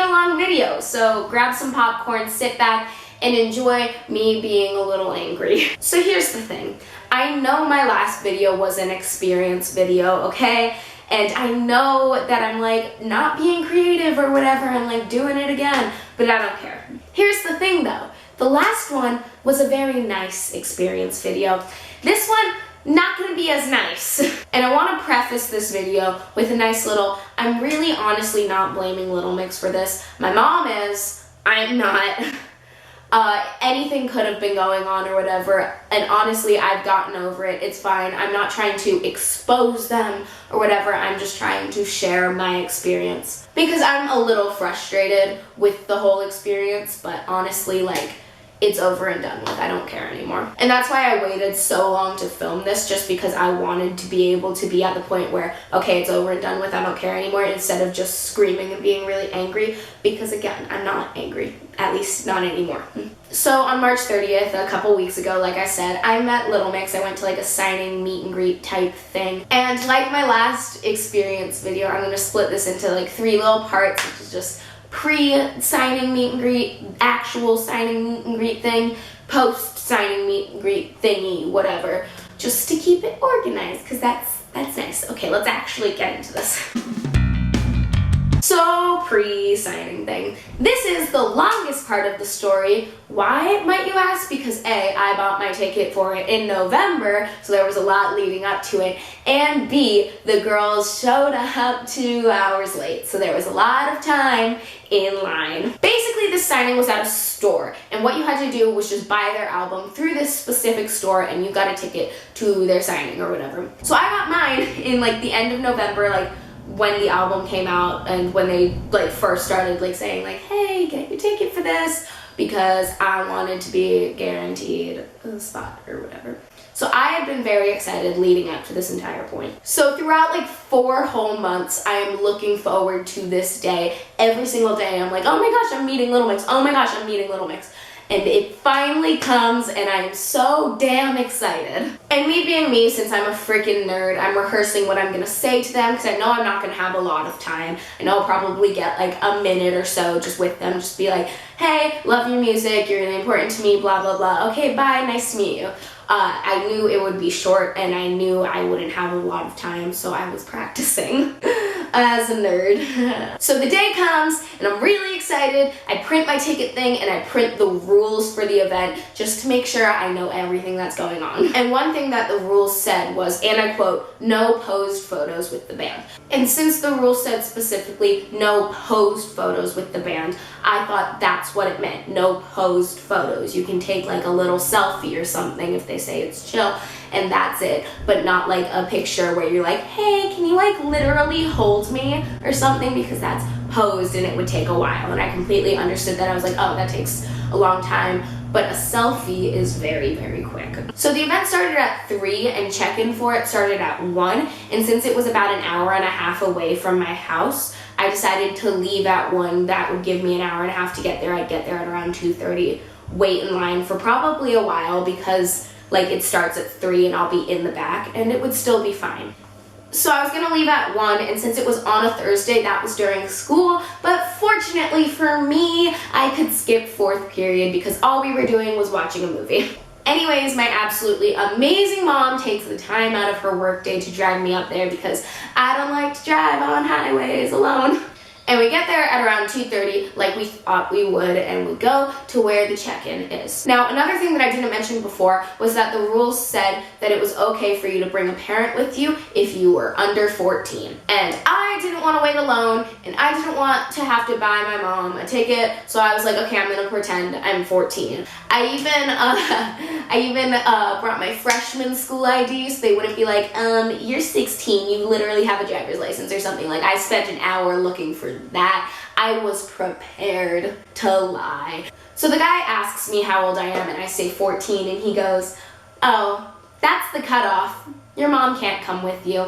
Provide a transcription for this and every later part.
a long video, so grab some popcorn, sit back, and enjoy me being a little angry. So here's the thing. I know my last video was an experience video, okay? And I know that I'm like not being creative or whatever, I'm like doing it again, but I don't care. Here's the thing though. The last one was a very nice experience video. This one, not gonna be as nice. And I wanna preface this video with a nice little, I'm really honestly not blaming Little Mix for this. My mom is, I'm not. Anything could have been going on or whatever, and honestly, I've gotten over it. It's fine. I'm not trying to expose them or whatever. I'm just trying to share my experience because I'm a little frustrated with the whole experience, but honestly, like, it's over and done with. I don't care anymore. And that's why I waited so long to film this, just because I wanted to be able to be at the point where, okay, it's over and done with, I don't care anymore, instead of just screaming and being really angry, because again, I'm not angry, at least not anymore. So on March 30th, a couple weeks ago, like I said, I met Little Mix. I went to like a signing meet and greet type thing. And like my last experience video, I'm gonna split this into like 3 little parts, which is just pre-signing meet and greet, actual signing meet and greet thing, post-signing meet and greet thingy, whatever, just to keep it organized, because that's nice. Okay, let's actually get into this. So, pre-signing thing. This is the longest part of the story. Why, might you ask? Because A, I bought my ticket for it in November, so there was a lot leading up to it, and B, the girls showed up 2 hours late, so there was a lot of time in line. Basically, this signing was at a store, and what you had to do was just buy their album through this specific store, and you got a ticket to their signing or whatever. So I got mine in like the end of November, like when the album came out and when they like first started like saying like, hey, get your ticket for this, because I wanted to be guaranteed a spot or whatever. So I had been very excited leading up to this entire point. So throughout like 4 whole months, I am looking forward to this day. Every single day I'm like, oh my gosh, I'm meeting Little Mix. Oh my gosh, I'm meeting Little Mix. And it finally comes, and I am so damn excited. And me being me, since I'm a freaking nerd, I'm rehearsing what I'm gonna say to them, because I know I'm not gonna have a lot of time. I know I'll probably get like a minute or so just with them, just be like, hey, love your music, you're really important to me, blah, blah, blah. Okay, bye, nice to meet you. I knew it would be short, and I knew I wouldn't have a lot of time, so I was practicing as a nerd. So the day comes, and I'm really excited. I print my ticket thing, and I print the rules for the event just to make sure I know everything that's going on. And one thing that the rules said was, and I quote, no posed photos with the band. And since the rules said specifically no posed photos with the band, I thought that's what it meant, no posed photos. You can take like a little selfie or something if they say it's chill, and that's it, but not like a picture where you're like, hey, can you like literally hold me or something, because that's posed and it would take a while. And I completely understood that. I was like, oh, that takes a long time, but a selfie is very, very quick. So the event started at 3 and check-in for it started at 1, and since it was about an hour and a half away from my house, I decided to leave at 1. That would give me an hour and a half to get there. I'd get there at around 2:30, wait in line for probably a while, because like it starts at 3 and I'll be in the back, and it would still be fine. So I was gonna leave at 1, and since it was on a Thursday, that was during school, but fortunately for me, I could skip 4th period because all we were doing was watching a movie. Anyways, my absolutely amazing mom takes the time out of her workday to drive me up there, because I don't like to drive on highways alone. And we get there at around 2:30, like we thought we would, and we go to where the check-in is. Now, another thing that I didn't mention before was that the rules said that it was okay for you to bring a parent with you if you were under 14. And I didn't want to wait alone, and I didn't want to have to buy my mom a ticket, so I was like, okay, I'm gonna pretend I'm 14. I even brought my freshman school ID, so they wouldn't be like, you're 16, you literally have a driver's license or something. Like, I spent an hour looking for that. I was prepared to lie. So the guy asks me how old I am, and I say 14, and he goes, oh, that's the cutoff. Your mom can't come with you.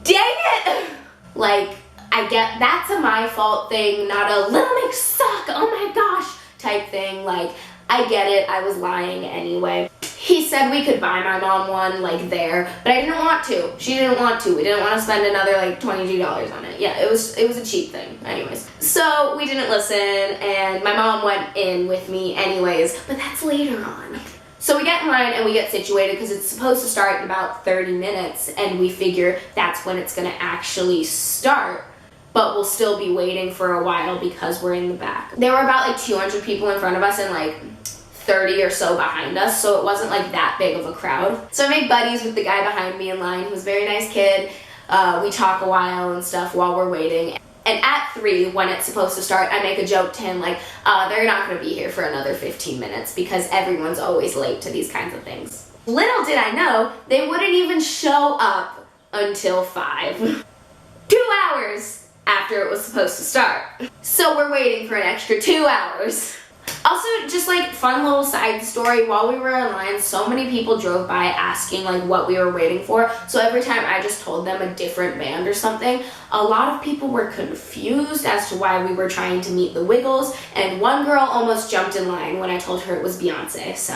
Dang it! Like, I get that's a my fault thing, not a Little Mix suck, oh my gosh type thing. Like, I get it, I was lying anyway. He said we could buy my mom one, like, there, but I didn't want to. She didn't want to. We didn't want to spend another, like, $22 on it. Yeah, it was a cheap thing, anyways. So we didn't listen, and my mom went in with me anyways, but that's later on. So we get in line and we get situated because it's supposed to start in about 30 minutes, and we figure that's when it's going to actually start. But we'll still be waiting for a while because we're in the back. There were about like 200 people in front of us and like 30 or so behind us, so it wasn't like that big of a crowd. So I made buddies with the guy behind me in line. He was a very nice kid. We talk a while and stuff while we're waiting. And at 3, when it's supposed to start, I make a joke to him like, they're not going to be here for another 15 minutes because everyone's always late to these kinds of things. Little did I know, they wouldn't even show up until 5. 2 hours after it was supposed to start. So we're waiting for an extra 2 hours. Also, just like fun little side story, while we were in line, so many people drove by asking like what we were waiting for. So every time I just told them a different band or something, a lot of people were confused as to why we were trying to meet the Wiggles, and one girl almost jumped in line when I told her it was Beyonce, so.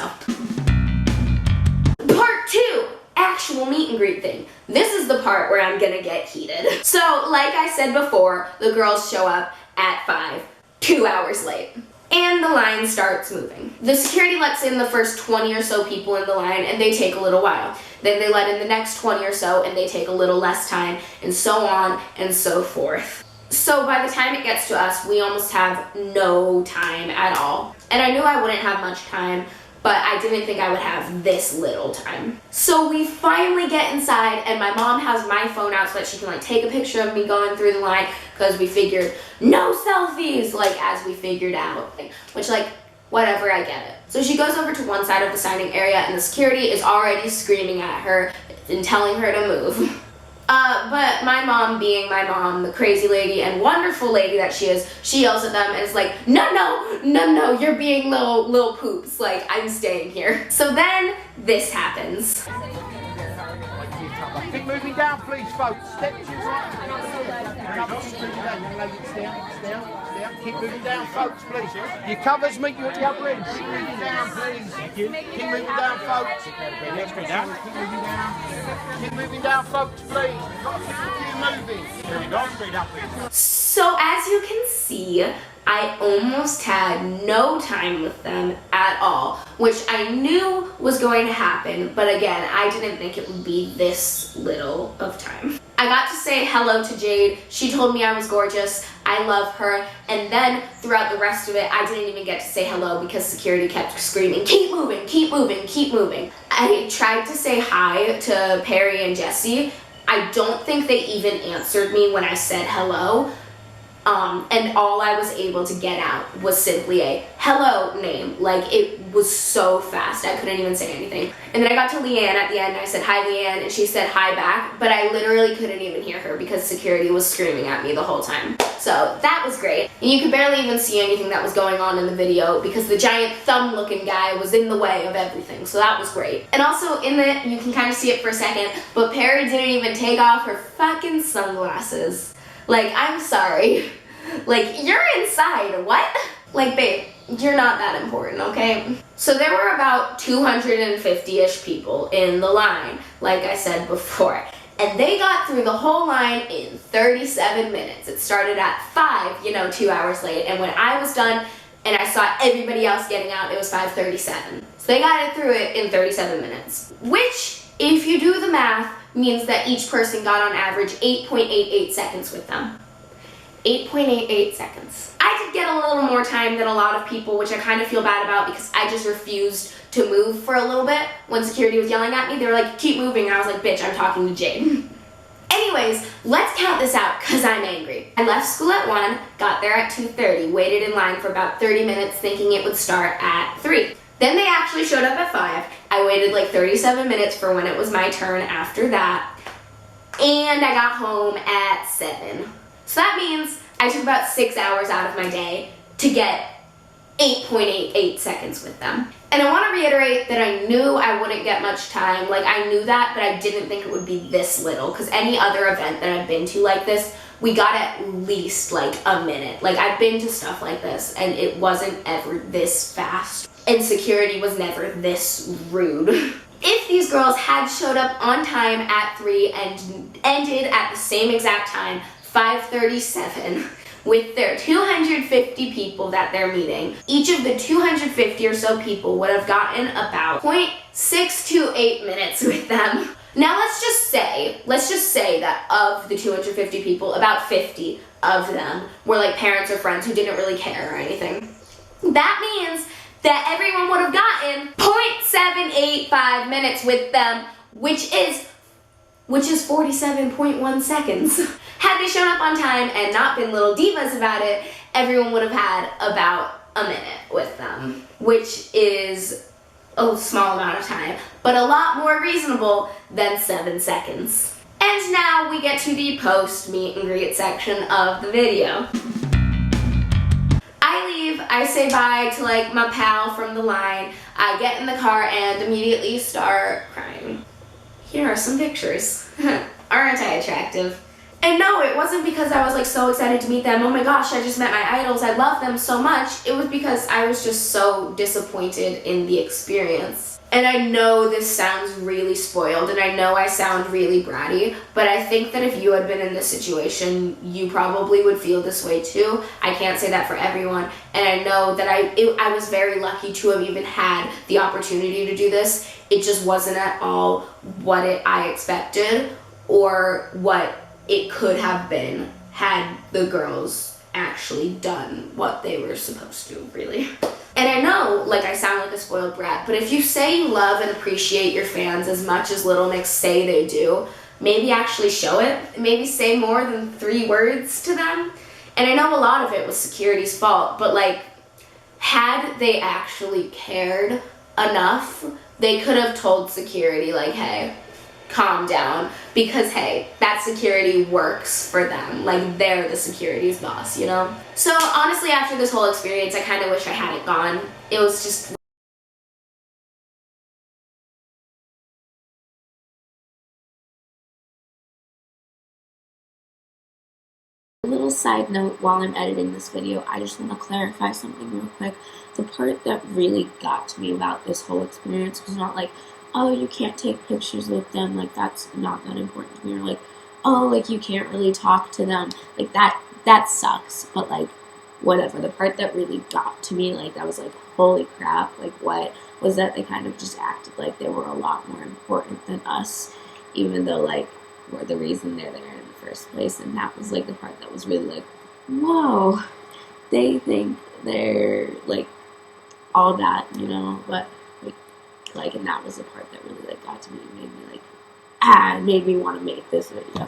Part 2. Actual meet and greet thing. This is the part where I'm gonna get heated. So, like I said before, the girls show up at 5, 2 hours late. And the line starts moving. The security lets in the first 20 or so people in the line, and they take a little while. Then they let in the next 20 or so, and they take a little less time, and so on and so forth. So by the time it gets to us, we almost have no time at all. And I knew I wouldn't have much time, but I didn't think I would have this little time. So we finally get inside, and my mom has my phone out so that she can like take a picture of me going through the line, because we figured no selfies, like as we figured out, which like whatever, I get it. So she goes over to one side of the signing area, and the security is already screaming at her and telling her to move. But my mom, being my mom, the crazy lady and wonderful lady that she is, she yells at them and is like, no, you're being little poops, like, I'm staying here. So then, this happens. Keep moving down, please, folks. Step to your right. Keep moving down, folks, please. Your covers meet you at the other end. Keep moving down, please. Keep moving down, folks. Keep moving down. Keep moving down, folks, please. Keep moving. There you go. Straight up, please. So as you can see, I almost had no time with them at all, which I knew was going to happen, but again, I didn't think it would be this little of time. I got to say hello to Jade. She told me I was gorgeous. I love her. And then throughout the rest of it, I didn't even get to say hello because security kept screaming, keep moving, keep moving, keep moving. I tried to say hi to Perry and Jesse. I don't think they even answered me when I said hello. And all I was able to get out was simply a hello name. Like, it was so fast, I couldn't even say anything. And then I got to Leanne at the end, and I said, hi, Leanne, and she said hi back, but I literally couldn't even hear her because security was screaming at me the whole time. So that was great. And you could barely even see anything that was going on in the video because the giant thumb-looking guy was in the way of everything, so that was great. And also in the, you can kind of see it for a second, but Perry didn't even take off her fucking sunglasses. Like, I'm sorry. Like, you're inside, what? Like, babe, you're not that important, okay? So there were about 250-ish people in the line, like I said before. And they got through the whole line in 37 minutes. It started at 5, 2 hours late. And when I was done and I saw everybody else getting out, it was 5:37. So they got it through it in 37 minutes. Which, if you do the math, means that each person got on average 8.88 seconds with them. 8.88 seconds. I did get a little more time than a lot of people, which I kind of feel bad about because I just refused to move for a little bit. When security was yelling at me, they were like, keep moving, and I was like, bitch, I'm talking to Jade. Anyways, let's count this out because I'm angry. I left school at 1, got there at 2:30, waited in line for about 30 minutes thinking it would start at 3. Then they actually showed up at 5. I waited like 37 minutes for when it was my turn after that. And I got home at 7. So that means I took about 6 hours out of my day to get 8.88 seconds with them. And I want to reiterate that I knew I wouldn't get much time. Like, I knew that, but I didn't think it would be this little, because any other event that I've been to like this, we got at least like a minute. Like, I've been to stuff like this, and it wasn't ever this fast. and security was never this rude. If these girls had showed up on time at 3 and ended at the same exact time, 5:37, with their 250 people that they're meeting, each of the 250 or so people would have gotten about 0.628 minutes with them. Now let's just say that of the 250 people, about 50 of them were like parents or friends who didn't really care or anything. That means that everyone would have gotten 0.785 minutes with them, which is 47.1 seconds. Had they shown up on time and not been little divas about it, everyone would have had about a minute with them, which is a small amount of time, but a lot more reasonable than 7 seconds. And now we get to the post meet and greet section of the video. I leave, I say bye to like my pal from the line, I get in the car and immediately start crying. Here are some pictures. Aren't I attractive? And no, it wasn't because I was like so excited to meet them. Oh my gosh, I just met my idols. I love them so much. It was because I was just so disappointed in the experience. And I know this sounds really spoiled and I know I sound really bratty, but I think that if you had been in this situation, you probably would feel this way too. I can't say that for everyone. And I know that I was very lucky to have even had the opportunity to do this. It just wasn't at all what I expected or what it could have been had the girls actually done what they were supposed to, really. And I know, like, I sound like a spoiled brat, but if you say you love and appreciate your fans as much as Little Mix say they do, maybe actually show it. Maybe say more than 3 words to them. And I know a lot of it was security's fault, but, like, had they actually cared enough, they could have told security, like, hey, calm down, because hey, that security works for them. Like, they're the security's boss, you know? So honestly, after this whole experience, I kind of wish I hadn't gone. It was just A little side note while I'm editing this video, I just want to clarify something real quick. The part that really got to me about this whole experience was not like, oh, you can't take pictures with them, like that's not that important to me, or like, oh, like you can't really talk to them, like that sucks, but like whatever. The part that really got to me, like that was like, holy crap, like what was that they kind of just acted like they were a lot more important than us, even though like we're the reason they're there in the first place. And that was like the part that was really like, whoa, they think they're like all that, you know, but like, and that was the part that really like got to me and made me like, made me want to make this video.